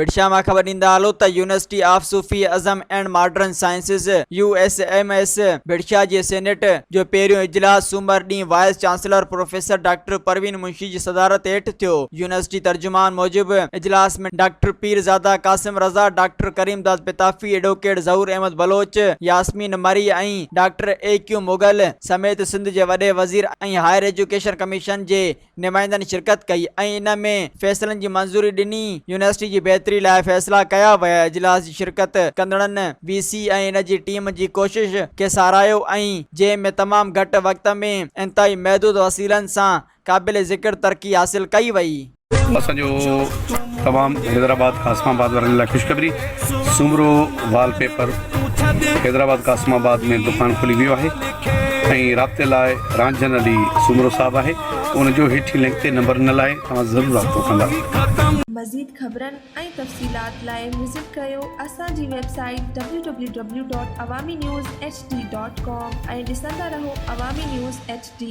बिरशा मां ख़बर ॾींदा हलो त university of Sufism and modern sciences USMS बिरशा जे सेनेट जो पहिरियों इजलास सूमर ॾींहुं vice chancellor professor doctor Parveen Munshi जी सदारत हेठि थियो। यूनिवर्सिटी तर्जुमान मूजिब इजलास में doctor Pirzada Qasim Raza, doctor Karimdas Pitafi, advocate Zahoor Ahmed Baloch, Yasmeen Marri ऐं डॉक्टर AQ मुगल समेत सिंध जे वॾे वज़ीर ऐं हायर एजुकेशन कमीशन जे नुमाइंदनि शिरकत कई ऐं इन में फ़ैसिलनि जी मंज़ूरी ॾिनी। यूनिवर्सिटी जी बहितरी लाइ फ़ैसिला कया विया। इजलास जी शिरकत कंदड़नि VC ऐं इन जी टीम जी कोशिश खे साराहियो ऐं जंहिं में तमामु घटि वक़्त में इंतहाई महदूद वसीलनि सां क़ाबिल ज़िक्र तरक़ी हासिल कई वई। असो तमाम हैदराबाद कासमाबाद वारनि लाइ ख़ुशख़बरी, सूमरो वॉलपेपर हैदराबाद कासमाबाद में दुकान खुली वियो आहे ऐं राब्ते लाइ रांझन अली सूमरो साहब आहे, उनजो हेठी लिंक ते नंबर न लाइ तव्हां ज़रूरु राब्तो कंदा। मज़ीद ख़बरनि ऐं तफ़सीलात लाइ विज़िट कयो असांजी वेबसाइट www.awamiNewsHD.com ऐं ॾिसंदा रहो अवामी न्यूज़ HD।